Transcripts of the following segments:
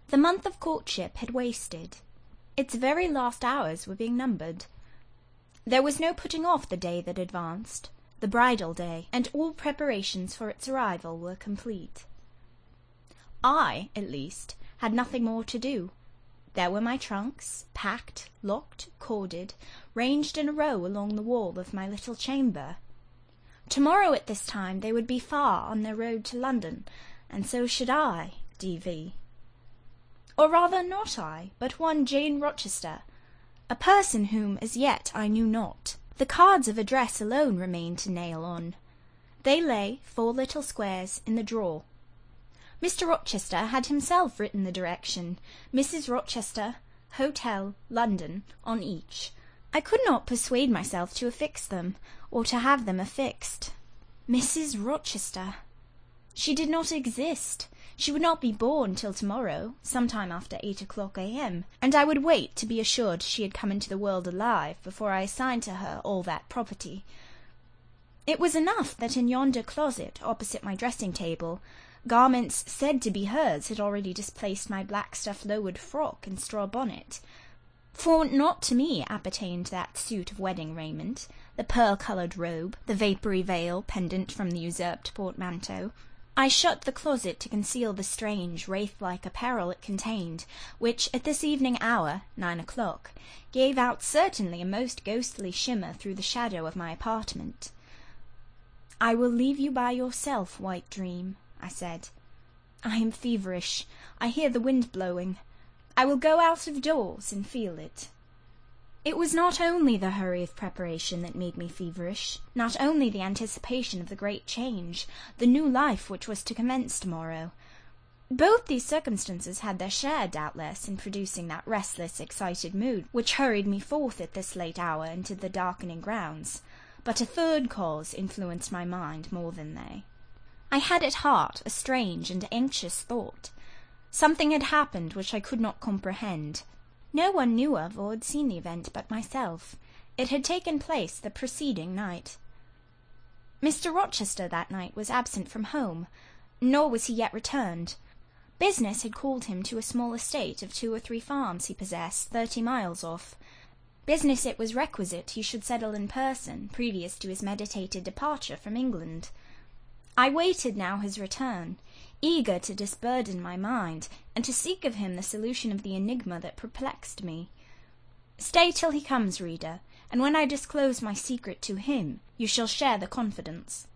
The month of courtship had wasted. Its very last hours were being numbered. There was no putting off the day that advanced, the bridal day, and all preparations for its arrival were complete. I, at least, had nothing more to do. There were my trunks, packed, locked, corded, ranged in a row along the wall of my little chamber. Tomorrow at this time they would be far on their road to London, and so should I, D.V. Or rather not I, but one Jane Rochester, a person whom as yet I knew not. The cards of address alone remained to nail on. They lay, 4 little squares, in the drawer. Mr. Rochester had himself written the direction, Mrs. Rochester, Hotel, London, on each. I could not persuade myself to affix them, or to have them affixed. Mrs. Rochester. She did not exist. She would not be born till tomorrow, sometime after 8 a.m., and I would wait to be assured she had come into the world alive before I assigned to her all that property. It was enough that in yonder closet, opposite my dressing-table, garments said to be hers had already displaced my black stuff lowered frock and straw bonnet, for not to me appertained that suit of wedding raiment, the pearl-coloured robe, the vapoury veil pendant from the usurped portmanteau. I shut the closet to conceal the strange, wraith-like apparel it contained, which, at this evening hour, 9 o'clock, gave out certainly a most ghostly shimmer through the shadow of my apartment. "I will leave you by yourself, white dream," I said. "I am feverish. I hear the wind blowing. I will go out of doors and feel it." It was not only the hurry of preparation that made me feverish, not only the anticipation of the great change, the new life which was to commence tomorrow. Both these circumstances had their share, doubtless, in producing that restless, excited mood which hurried me forth at this late hour into the darkening grounds, but a third cause influenced my mind more than they. I had at heart a strange and anxious thought. Something had happened which I could not comprehend. No one knew of or had seen the event but myself. It had taken place the preceding night. Mr. Rochester that night was absent from home, nor was he yet returned. Business had called him to a small estate of 2 or 3 farms he possessed 30 miles off. Business it was requisite he should settle in person, previous to his meditated departure from England. I waited now his return, eager to disburden my mind, and to seek of him the solution of the enigma that perplexed me. Stay till he comes, reader, and when I disclose my secret to him, you shall share the confidence.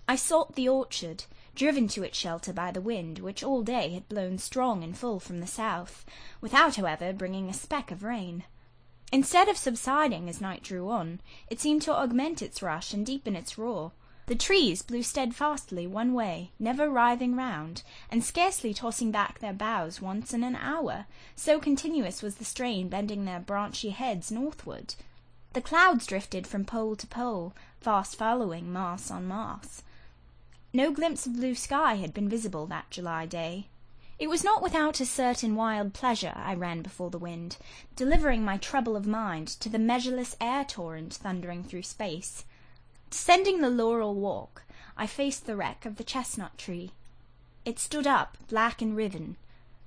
I sought the orchard, driven to its shelter by the wind, which all day had blown strong and full from the south, without, however, bringing a speck of rain. Instead of subsiding as night drew on, it seemed to augment its rush and deepen its roar. The trees blew steadfastly one way, never writhing round, and scarcely tossing back their boughs once in an hour, so continuous was the strain bending their branchy heads northward. The clouds drifted from pole to pole, fast following mass on mass. No glimpse of blue sky had been visible that July day. It was not without a certain wild pleasure I ran before the wind, delivering my trouble of mind to the measureless air-torrent thundering through space. Descending the laurel walk, I faced the wreck of the chestnut tree. It stood up, black and riven.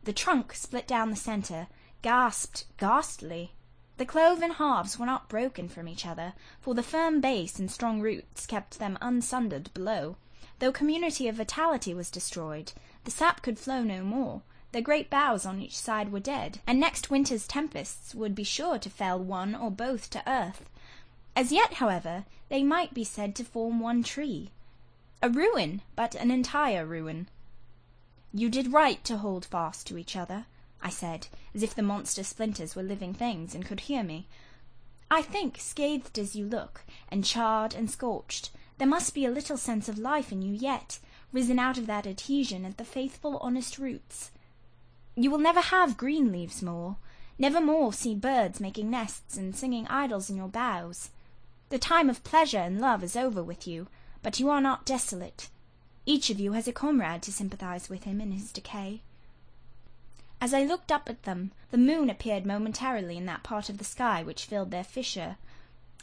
The trunk, split down the centre, gasped ghastly. The cloven halves were not broken from each other, for the firm base and strong roots kept them unsundered below. Though community of vitality was destroyed, the sap could flow no more. The great boughs on each side were dead, and next winter's tempests would be sure to fell one or both to earth. As yet, however, they might be said to form one tree. A ruin, but an entire ruin. "You did right to hold fast to each other," I said, as if the monster splinters were living things and could hear me. "I think, scathed as you look, and charred and scorched, there must be a little sense of life in you yet, risen out of that adhesion at the faithful honest roots. You will never have green leaves more, never more see birds making nests and singing idyls in your boughs. The time of pleasure and love is over with you, but you are not desolate. Each of you has a comrade to sympathize with him in his decay." As I looked up at them, the moon appeared momentarily in that part of the sky which filled their fissure.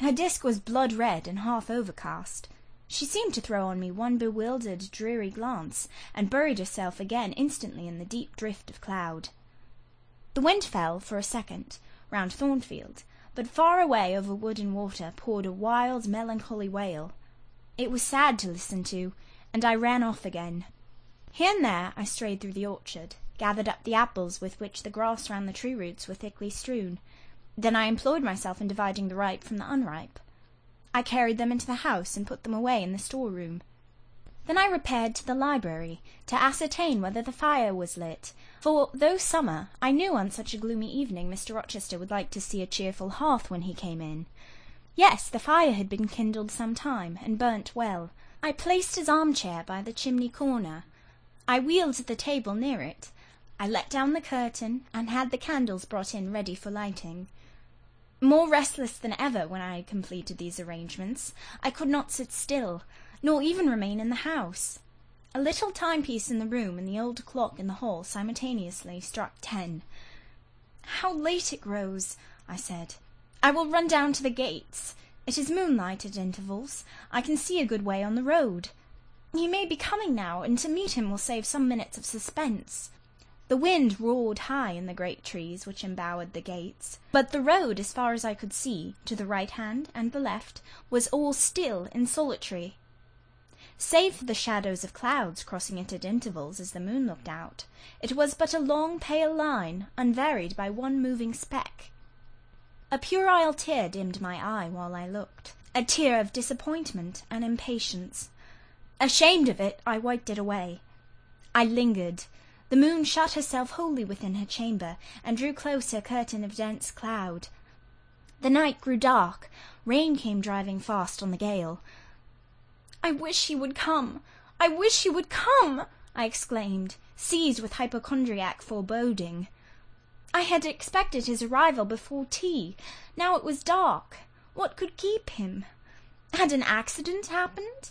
Her disk was blood-red and half overcast. She seemed to throw on me one bewildered, dreary glance, and buried herself again instantly in the deep drift of cloud. The wind fell for a second round Thornfield, but far away over wood and water poured a wild, melancholy wail. It was sad to listen to, and I ran off again. Here and there I strayed through the orchard, gathered up the apples with which the grass round the tree roots were thickly strewn. Then I employed myself in dividing the ripe from the unripe. I carried them into the house and put them away in the store-room. Then I repaired to the library to ascertain whether the fire was lit, for, though summer, I knew on such a gloomy evening Mr. Rochester would like to see a cheerful hearth when he came in. Yes, the fire had been kindled some time, and burnt well. I placed his armchair by the chimney corner. I wheeled the table near it. I let down the curtain, and had the candles brought in ready for lighting. More restless than ever when I had completed these arrangements, I could not sit still, nor even remain in the house. A little timepiece in the room and the old clock in the hall simultaneously struck 10. "How late it grows," I said. "I will run down to the gates. It is moonlight at intervals. I can see a good way on the road. He may be coming now, and to meet him will save some minutes of suspense." The wind roared high in the great trees which embowered the gates, but the road, as far as I could see, to the right hand and the left, was all still and solitary. Save for the shadows of clouds crossing it at intervals as the moon looked out, it was but a long pale line, unvaried by one moving speck. A puerile tear dimmed my eye while I looked, a tear of disappointment and impatience. Ashamed of it, I wiped it away. I lingered. The moon shut herself wholly within her chamber, and drew close her curtain of dense cloud. The night grew dark. Rain came driving fast on the gale. "I wish he would come! I wish he would come!" I exclaimed, seized with hypochondriac foreboding. I had expected his arrival before tea. Now it was dark. What could keep him? Had an accident happened?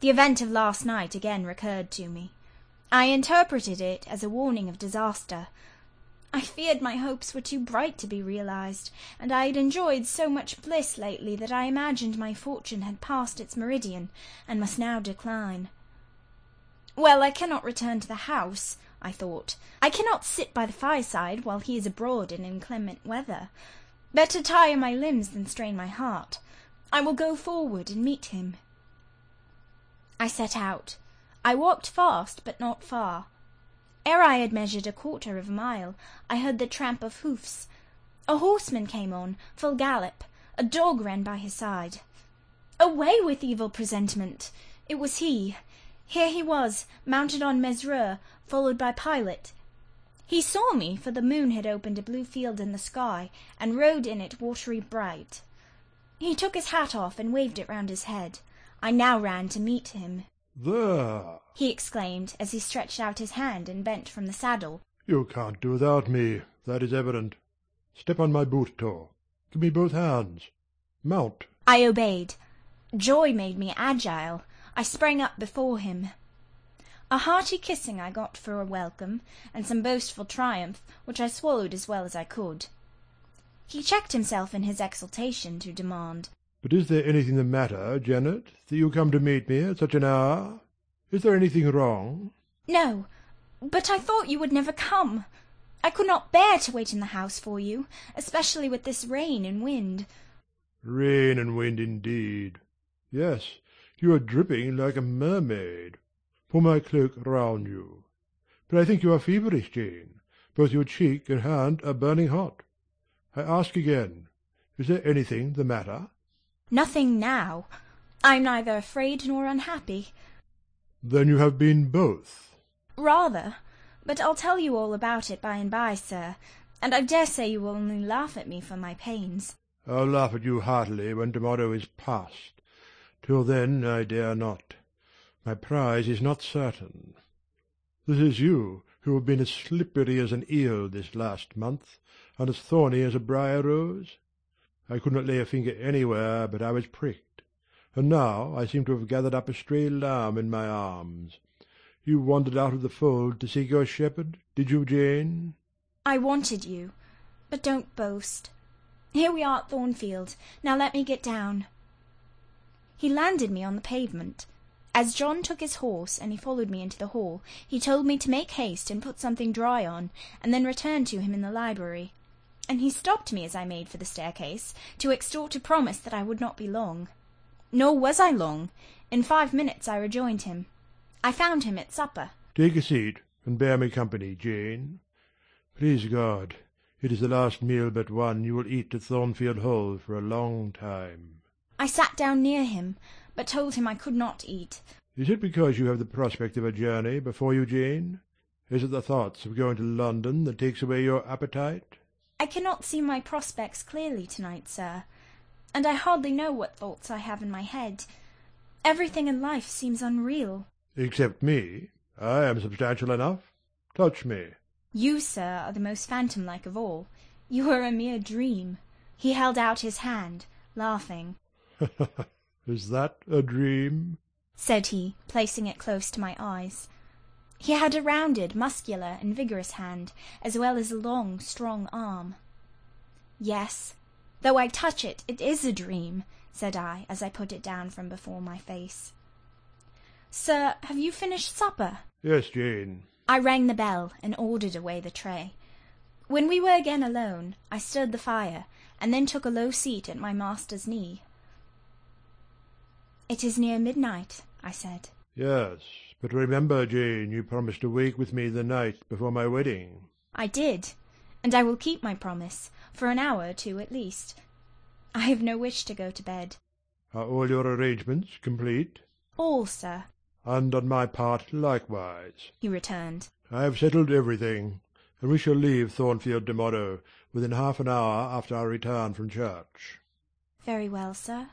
The event of last night again recurred to me. I interpreted it as a warning of disaster. I feared my hopes were too bright to be realized, and I had enjoyed so much bliss lately that I imagined my fortune had passed its meridian, and must now decline. "Well, I cannot return to the house," I thought. "I cannot sit by the fireside while he is abroad in inclement weather. Better tire my limbs than strain my heart. I will go forward and meet him." I set out. I walked fast, but not far. Ere I had measured a quarter of a mile, I heard the tramp of hoofs. A horseman came on, full gallop. A dog ran by his side. Away with evil presentiment! It was he. Here he was, mounted on Mesrour, followed by Pilot. He saw me, for the moon had opened a blue field in the sky, and rode in it watery bright. He took his hat off and waved it round his head. I now ran to meet him. "There!" he exclaimed, as he stretched out his hand and bent from the saddle. "You can't do without me, that is evident. Step on my boot-toe. Give me both hands. Mount." I obeyed. Joy made me agile. I sprang up before him. A hearty kissing I got for a welcome, and some boastful triumph, which I swallowed as well as I could. He checked himself in his exultation to demand, "But is there anything the matter, Janet, that you come to meet me at such an hour? Is there anything wrong?" "No, but I thought you would never come. I could not bear to wait in the house for you, especially with this rain and wind." "Rain and wind indeed. Yes, you are dripping like a mermaid. Pull my cloak round you. But I think you are feverish, Jane. Both your cheek and hand are burning hot. I ask again, is there anything the matter?" "Nothing now. I am neither afraid nor unhappy." "Then you have been both?" "Rather. But I'll tell you all about it by and by, sir, and I dare say you will only laugh at me for my pains." "I'll laugh at you heartily when tomorrow is past. Till then I dare not. My prize is not certain. This is you, who have been as slippery as an eel this last month, and as thorny as a briar-rose. I could not lay a finger anywhere but I was pricked, and now I seem to have gathered up a stray lamb in my arms. You wandered out of the fold to seek your shepherd, did you, Jane?" "I wanted you. But don't boast. Here we are at Thornfield. Now let me get down." He landed me on the pavement. As John took his horse and he followed me into the hall, he told me to make haste and put something dry on, and then return to him in the library. And he stopped me as I made for the staircase, to extort a promise that I would not be long. Nor was I long. In 5 minutes I rejoined him. I found him at supper. Take a seat, and bear me company, Jane. Please God, it is the last meal but one you will eat at Thornfield Hall for a long time. I sat down near him, but told him I could not eat. Is it because you have the prospect of a journey before you, Jane? Is it the thoughts of going to London that takes away your appetite? I cannot see my prospects clearly tonight, sir, and I hardly know what thoughts I have in my head. Everything in life seems unreal. Except me. I am substantial enough. Touch me. You, sir, are the most phantom-like of all. You are a mere dream. He held out his hand, laughing. Is that a dream? Said he, placing it close to my eyes. He had a rounded, muscular, and vigorous hand, as well as a long, strong arm. Yes, though I touch it, it is a dream, said I, as I put it down from before my face. Sir, have you finished supper? Yes, Jane. I rang the bell and ordered away the tray. When we were again alone, I stirred the fire, and then took a low seat at my master's knee. It is near midnight, I said. Yes, but remember, Jane, you promised to wake with me the night before my wedding. I did, and I will keep my promise, for an hour or two at least. I have no wish to go to bed. Are all your arrangements complete? All, sir. And on my part likewise, he returned. I have settled everything, and we shall leave Thornfield tomorrow, within half an hour after our return from church. Very well, sir.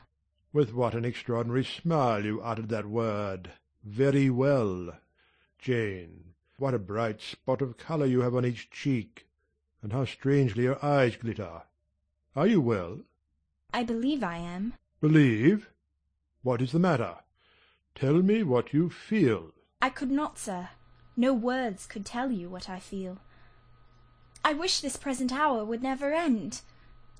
With what an extraordinary smile you uttered that word. Very well. Jane, what a bright spot of colour you have on each cheek, and how strangely your eyes glitter. Are you well? I believe I am. Believe? What is the matter? Tell me what you feel. I could not, sir. No words could tell you what I feel. I wish this present hour would never end.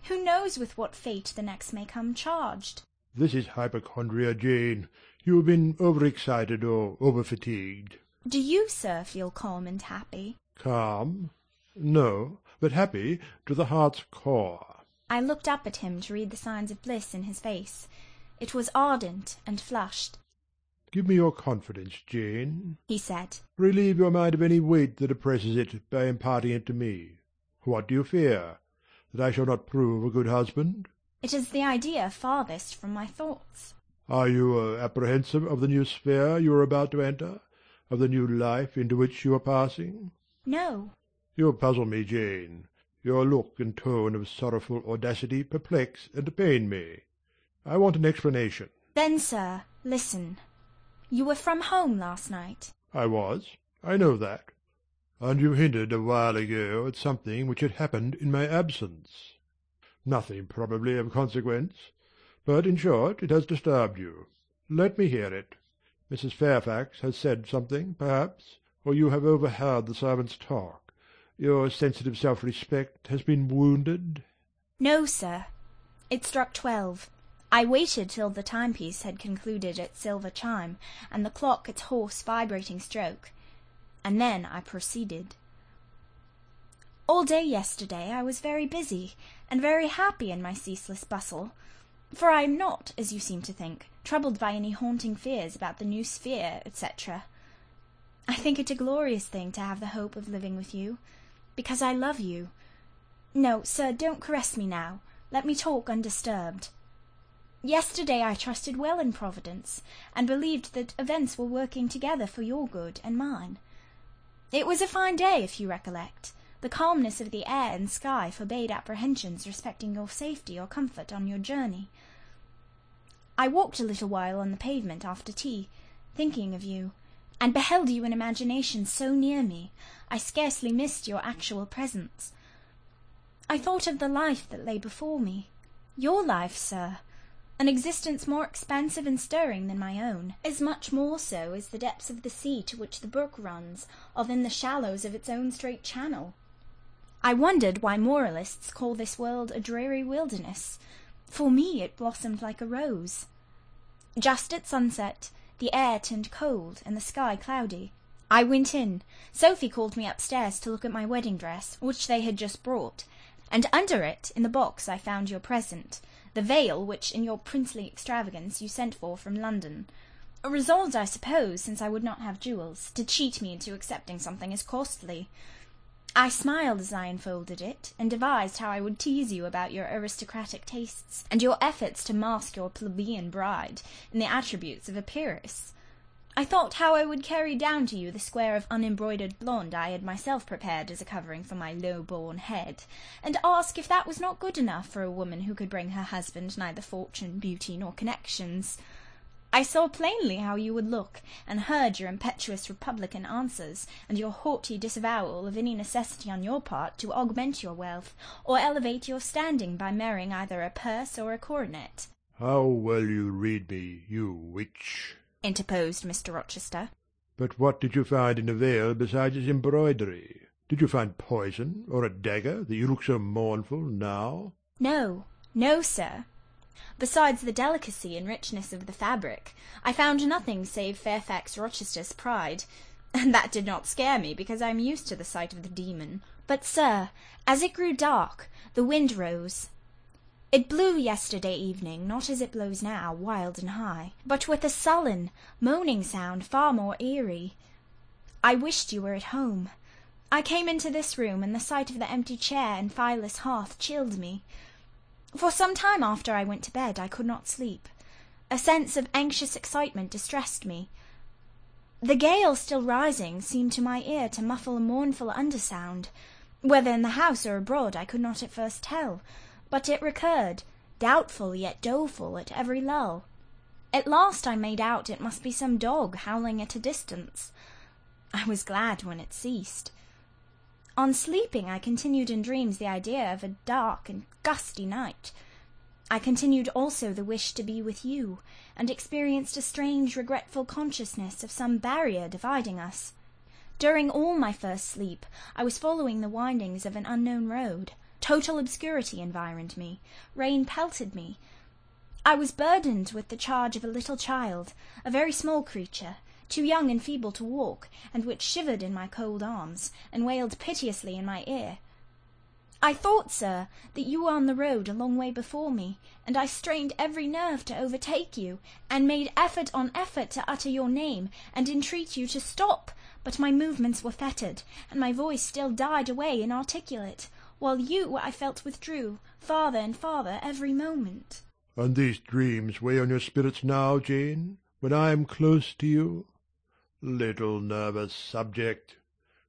Who knows with what fate the next may come charged? This is hypochondria, Jane. You have been overexcited or overfatigued. Do you, sir, feel calm and happy? Calm? No, but happy to the heart's core. I looked up at him to read the signs of bliss in his face. It was ardent and flushed. Give me your confidence, Jane, he said. Relieve your mind of any weight that oppresses it by imparting it to me. What do you fear? That I shall not prove a good husband? It is the idea farthest from my thoughts. Are you apprehensive of the new sphere you are about to enter? Of the new life into which you are passing? No. You puzzle me, Jane. Your look and tone of sorrowful audacity perplex and pain me. I want an explanation. Then, sir, listen. You were from home last night. I was. I know that. And you hinted a while ago at something which had happened in my absence. Nothing probably of consequence, but in short it has disturbed you. Let me hear it. Mrs. Fairfax has said something, perhaps, or you have overheard the servants' talk. Your sensitive self-respect has been wounded? No, sir. It struck 12. I waited till the timepiece had concluded its silver chime, and the clock its hoarse vibrating stroke, and then I proceeded. All day yesterday I was very busy, and very happy in my ceaseless bustle, for I am not, as you seem to think, troubled by any haunting fears about the new sphere, etc. I think it a glorious thing to have the hope of living with you, because I love you. No, sir, don't caress me now. Let me talk undisturbed. Yesterday I trusted well in Providence, and believed that events were working together for your good and mine. It was a fine day, if you recollect. The calmness of the air and sky forbade apprehensions respecting your safety or comfort on your journey. I walked a little while on the pavement after tea, thinking of you, and beheld you in imagination so near me, I scarcely missed your actual presence. I thought of the life that lay before me. Your life, sir, an existence more expansive and stirring than my own, as much more so as the depths of the sea to which the brook runs are than the shallows of its own straight channel. I wondered why moralists call this world a dreary wilderness. For me it blossomed like a rose. Just at sunset, the air turned cold and the sky cloudy. I went in. Sophie called me upstairs to look at my wedding dress, which they had just brought, and under it, in the box, I found your present, the veil which, in your princely extravagance, you sent for from London. Resolved, I suppose, since I would not have jewels, to cheat me into accepting something as costly. I smiled as I unfolded it, and devised how I would tease you about your aristocratic tastes, and your efforts to mask your plebeian bride in the attributes of a peeress. I thought how I would carry down to you the square of unembroidered blonde I had myself prepared as a covering for my low-born head, and ask if that was not good enough for a woman who could bring her husband neither fortune, beauty, nor connections. I saw plainly how you would look, and heard your impetuous republican answers, and your haughty disavowal of any necessity on your part to augment your wealth, or elevate your standing by marrying either a purse or a coronet. How well you read me, you witch! Interposed Mr. Rochester. But what did you find in the veil besides its embroidery? Did you find poison, or a dagger, that you look so mournful now? No, sir. Besides the delicacy and richness of the fabric, I found nothing save Fairfax Rochester's pride, and that did not scare me, because I am used to the sight of the demon. But, sir, as it grew dark, the wind rose. It blew yesterday evening, not as it blows now, wild and high, but with a sullen, moaning sound far more eerie. I wished you were at home. I came into this room, and the sight of the empty chair and fireless hearth chilled me. For some time after I went to bed I could not sleep. A sense of anxious excitement distressed me. The gale still rising seemed to my ear to muffle a mournful undersound. Whether in the house or abroad I could not at first tell, but it recurred, doubtful yet doleful, at every lull. At last I made out it must be some dog howling at a distance. I was glad when it ceased. On sleeping I continued in dreams the idea of a dark and gusty night. I continued also the wish to be with you, and experienced a strange regretful consciousness of some barrier dividing us. During all my first sleep I was following the windings of an unknown road. Total obscurity environed me. Rain pelted me. I was burdened with the charge of a little child, a very small creature, too young and feeble to walk, and which shivered in my cold arms, and wailed piteously in my ear. I thought, sir, that you were on the road a long way before me, and I strained every nerve to overtake you, and made effort on effort to utter your name, and entreat you to stop, but my movements were fettered, and my voice still died away inarticulate, while you, I felt, withdrew, farther and farther every moment. And these dreams weigh on your spirits now, Jane, when I am close to you? Little nervous subject,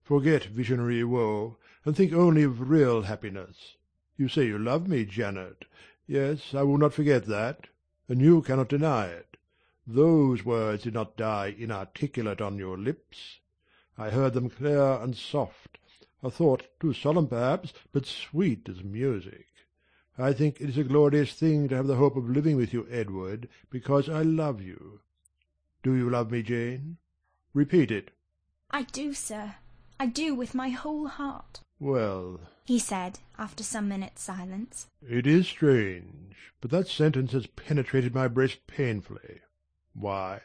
forget visionary woe, and think only of real happiness. You say you love me, Janet. Yes, I will not forget that, and you cannot deny it. Those words did not die inarticulate on your lips. I heard them clear and soft, a thought too solemn perhaps, but sweet as music. I think it is a glorious thing to have the hope of living with you, Edward, because I love you. Do you love me, Jane? Repeat it. I do, sir. I do with my whole heart. Well, he said, after some minutes' silence, it is strange, but that sentence has penetrated my breast painfully. Why?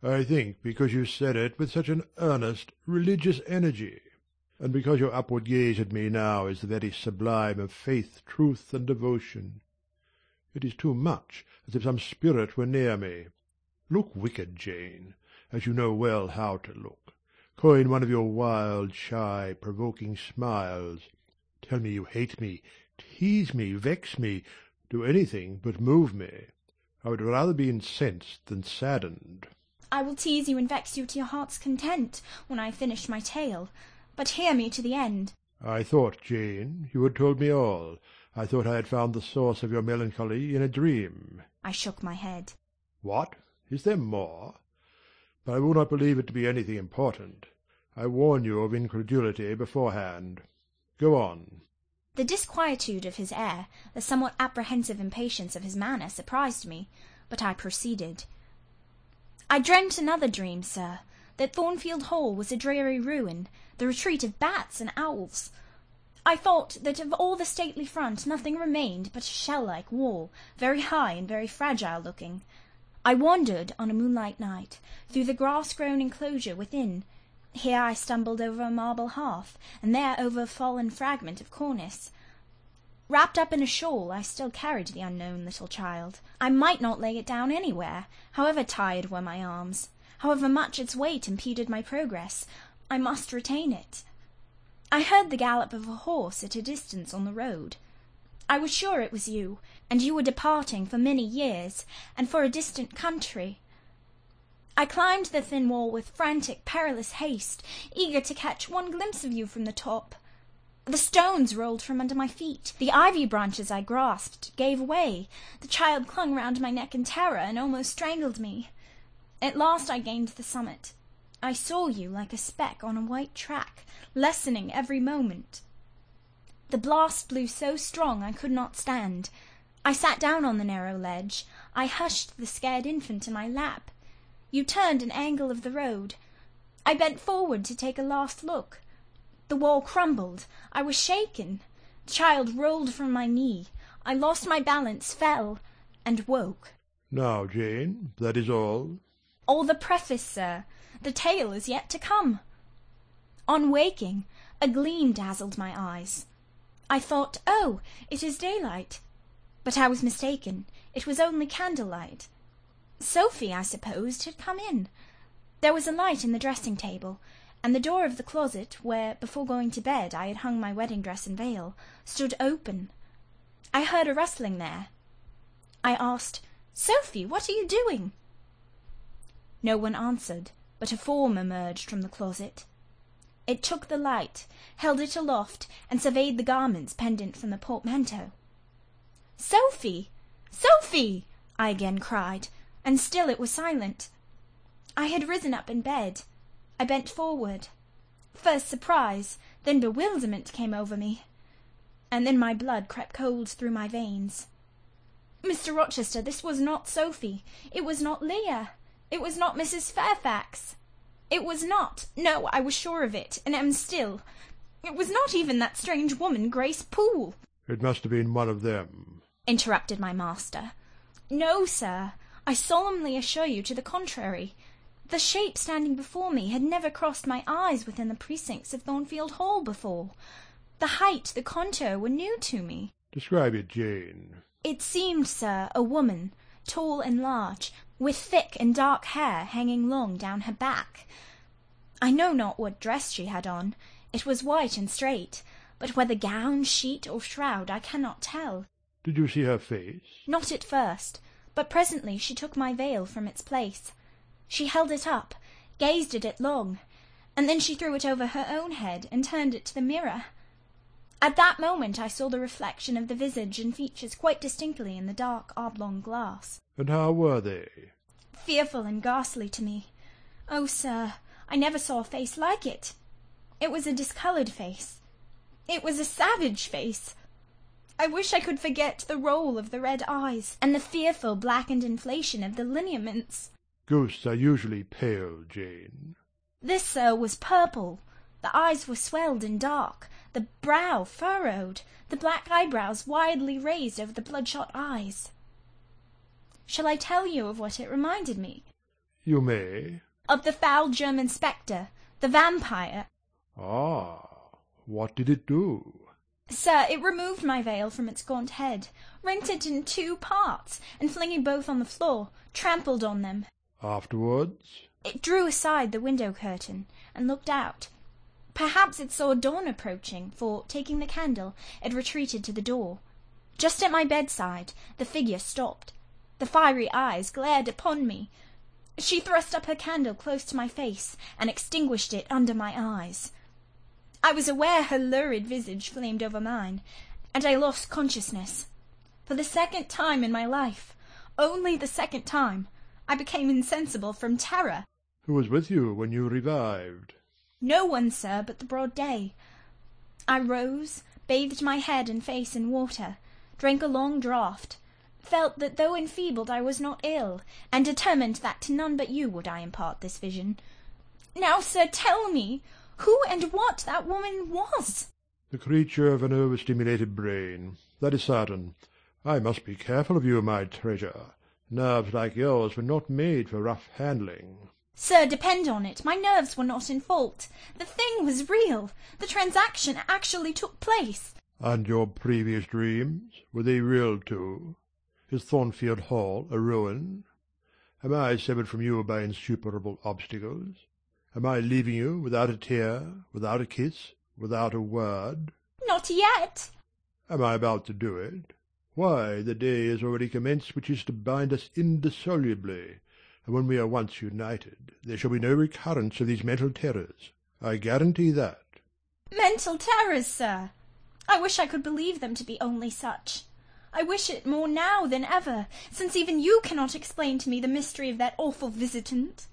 I think because you said it with such an earnest, religious energy, and because your upward gaze at me now is the very sublime of faith, truth, and devotion. It is too much, as if some spirit were near me. Look wicked, Jane, as you know well how to look. Coin one of your wild, shy, provoking smiles. Tell me you hate me, tease me, vex me, do anything but move me. I would rather be incensed than saddened. I will tease you and vex you to your heart's content when I have finished my tale. But hear me to the end. I thought, Jane, you had told me all. I thought I had found the source of your melancholy in a dream. I shook my head. What? Is there more? But I will not believe it to be anything important. I warn you of incredulity beforehand. Go on. The disquietude of his air, the somewhat apprehensive impatience of his manner surprised me, but I proceeded. I dreamt another dream, sir, that Thornfield Hall was a dreary ruin, the retreat of bats and owls. I thought that of all the stately front nothing remained but a shell-like wall, very high and very fragile-looking. I wandered on a moonlight night through the grass-grown enclosure within. Here I stumbled over a marble hearth, and there over a fallen fragment of cornice. Wrapped up in a shawl, I still carried the unknown little child. I might not lay it down anywhere, however tired were my arms, however much its weight impeded my progress. I must retain it. I heard the gallop of a horse at a distance on the road. I was sure it was you, and you were departing for many years, and for a distant country. I climbed the thin wall with frantic, perilous haste, eager to catch one glimpse of you from the top. The stones rolled from under my feet. The ivy branches I grasped gave way. The child clung round my neck in terror and almost strangled me. At last I gained the summit. I saw you like a speck on a white track, lessening every moment. The blast blew so strong I could not stand. I sat down on the narrow ledge. I hushed the scared infant in my lap. You turned an angle of the road. I bent forward to take a last look. The wall crumbled. I was shaken. The child rolled from my knee. I lost my balance, fell, and woke. Now, Jane, that is all? All the preface, sir. The tale is yet to come. On waking, a gleam dazzled my eyes. I thought, oh, it is daylight. But I was mistaken. It was only candlelight. Sophie, I supposed, had come in. There was a light in the dressing-table, and the door of the closet, where, before going to bed, I had hung my wedding dress and veil, stood open. I heard a rustling there. I asked, Sophie, what are you doing? No one answered, but a form emerged from the closet. It took the light, held it aloft, and surveyed the garments pendant from the portmanteau. Sophie! Sophie! I again cried, and still it was silent. I had risen up in bed. I bent forward. First surprise, then bewilderment came over me, and then my blood crept cold through my veins. Mr. Rochester, this was not Sophie. It was not Leah. It was not Mrs. Fairfax. It was not. No, I was sure of it, and am still. It was not even that strange woman, Grace Poole. It must have been one of them, interrupted my master. No, sir. I solemnly assure you to the contrary. The shape standing before me had never crossed my eyes within the precincts of Thornfield Hall before. The height, the contour were new to me. Describe it, Jane. It seemed, sir, a woman, tall and large, with thick and dark hair hanging long down her back. I know not what dress she had on. It was white and straight, but whether gown, sheet, or shroud I cannot tell. Did you see her face? Not at first, but presently she took my veil from its place. She held it up, gazed at it long, and then she threw it over her own head and turned it to the mirror. At that moment I saw the reflection of the visage and features quite distinctly in the dark oblong glass. And how were they? Fearful and ghastly to me. Oh, sir, I never saw a face like it. It was a discoloured face. It was a savage face. I wish I could forget the roll of the red eyes and the fearful blackened inflation of the lineaments. Ghosts are usually pale, Jane. This, sir, was purple. The eyes were swelled and dark, the brow furrowed, the black eyebrows widely raised over the bloodshot eyes. Shall I tell you of what it reminded me? You may. Of the foul German spectre, the vampire. Ah, what did it do? Sir, it removed my veil from its gaunt head, rent it in 2 parts, and flinging both on the floor, trampled on them. Afterwards? It drew aside the window curtain, and looked out. Perhaps it saw dawn approaching, for, taking the candle, it retreated to the door. Just at my bedside, the figure stopped. The fiery eyes glared upon me. She thrust up her candle close to my face, and extinguished it under my eyes. I was aware her lurid visage flamed over mine, and I lost consciousness. For the second time in my life, only the second time, I became insensible from terror. Who was with you when you revived? No one, sir, but the broad day. I rose, bathed my head and face in water, drank a long draught, felt that though enfeebled I was not ill, and determined that to none but you would I impart this vision. Now, sir, tell me who and what that woman was. The creature of an overstimulated brain. That is certain. I must be careful of you, my treasure. Nerves like yours were not made for rough handling. Sir, depend on it, my nerves were not in fault. The thing was real. The transaction actually took place. And your previous dreams, were they real too? Is Thornfield Hall a ruin? Am I severed from you by insuperable obstacles? Am I leaving you without a tear, without a kiss, without a word? Not yet. Am I about to do it? Why, the day is already commenced which is to bind us indissolubly, and when we are once united, there shall be no recurrence of these mental terrors. I guarantee that. Mental terrors, sir! I wish I could believe them to be only such. I wish it more now than ever, since even you cannot explain to me the mystery of that awful visitant.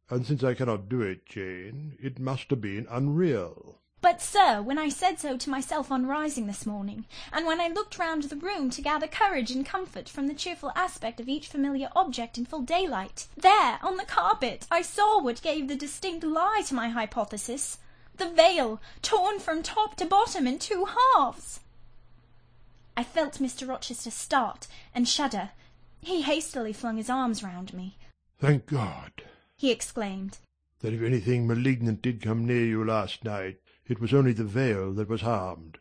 And since I cannot do it, Jane, it must have been unreal. But, sir, when I said so to myself on rising this morning, and when I looked round the room to gather courage and comfort from the cheerful aspect of each familiar object in full daylight, there, on the carpet, I saw what gave the distinct lie to my hypothesis. The veil, torn from top to bottom in 2 halves. I felt Mr. Rochester start and shudder. He hastily flung his arms round me. Thank God, he exclaimed, that if anything malignant did come near you last night, it was only the veil that was harmed.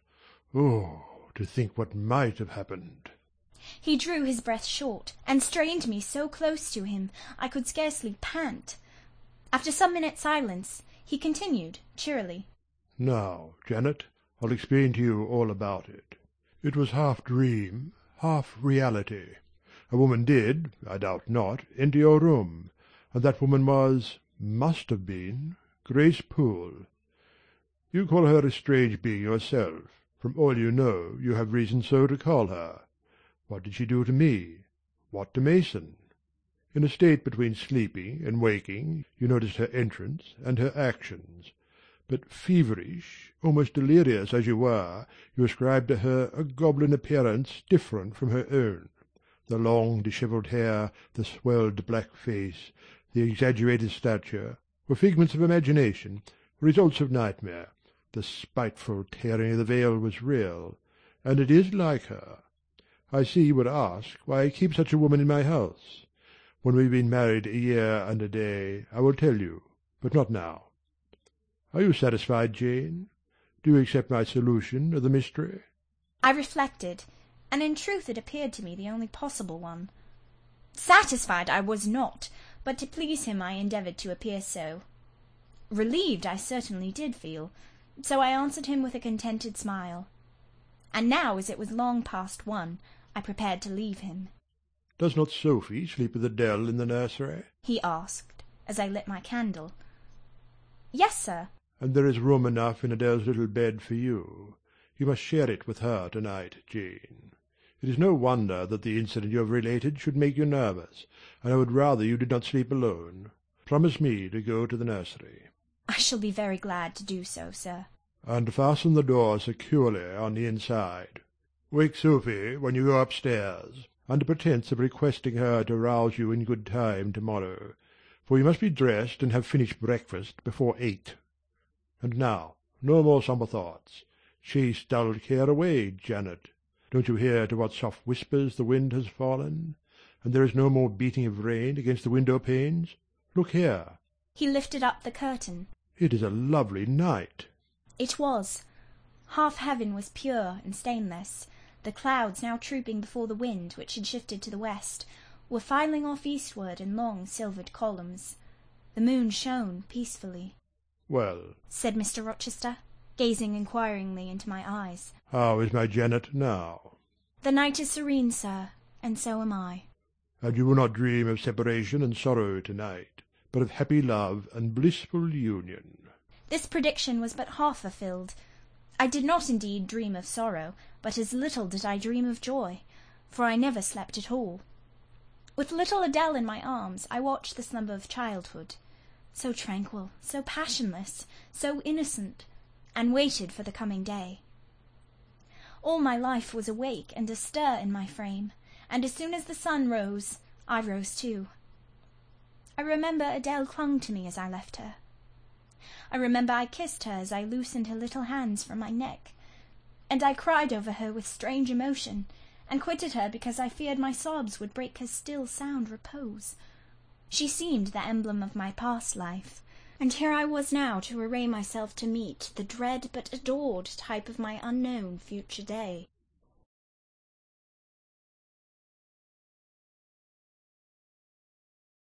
Oh, to think what might have happened! He drew his breath short, and strained me so close to him I could scarcely pant. After some minutes' silence, he continued, cheerily, Now, Janet, I'll explain to you all about it. It was half dream, half reality. A woman did, I doubt not, enter your room, and that woman must have been, Grace Poole. You call her a strange being yourself. From all you know, you have reason so to call her. What did she do to me? What to Mason? In a state between sleeping and waking, you noticed her entrance and her actions. But feverish, almost delirious as you were, you ascribed to her a goblin appearance different from her own. The long dishevelled hair, the swelled black face, the exaggerated stature, were figments of imagination, results of nightmare. The spiteful tearing of the veil was real, and it is like her. I see you would ask why I keep such a woman in my house. When we've been married a year and a day, I will tell you, but not now. Are you satisfied, Jane? Do you accept my solution of the mystery? I reflected, and in truth it appeared to me the only possible one. Satisfied I was not, but to please him I endeavoured to appear so. Relieved I certainly did feel, so I answered him with a contented smile. And now, as it was long past 1, I prepared to leave him. Does not Sophie sleep with Adele in the nursery? He asked, as I lit my candle. Yes, sir. And there is room enough in Adele's little bed for you. You must share it with her to-night, Jane. It is no wonder that the incident you have related should make you nervous, and I would rather you did not sleep alone. Promise me to go to the nursery. I shall be very glad to do so, sir. And fasten the door securely on the inside. Wake Sophie when you go upstairs, under pretence of requesting her to rouse you in good time to-morrow, for you must be dressed and have finished breakfast before 8. And now, no more sombre thoughts. Chase dull care away, Janet. Don't you hear to what soft whispers the wind has fallen? And there is no more beating of rain against the window-panes? Look here. He lifted up the curtain. It is a lovely night. It was. Half heaven was pure and stainless. The clouds, now trooping before the wind, which had shifted to the west, were filing off eastward in long silvered columns. The moon shone peacefully. Well, said Mr. Rochester, gazing inquiringly into my eyes. How is my Janet now? The night is serene, sir, and so am I. And you will not dream of separation and sorrow to-night, but of happy love and blissful union. This prediction was but half fulfilled. I did not indeed dream of sorrow, but as little did I dream of joy, for I never slept at all. With little Adele in my arms, I watched the slumber of childhood, so tranquil, so passionless, so innocent, and waited for the coming day. All my life was awake and astir in my frame, and as soon as the sun rose, I rose too. I remember Adele clung to me as I left her. I remember I kissed her as I loosened her little hands from my neck, and I cried over her with strange emotion, and quitted her because I feared my sobs would break her still sound repose. She seemed the emblem of my past life, and here I was now to array myself to meet the dread but adored type of my unknown future day.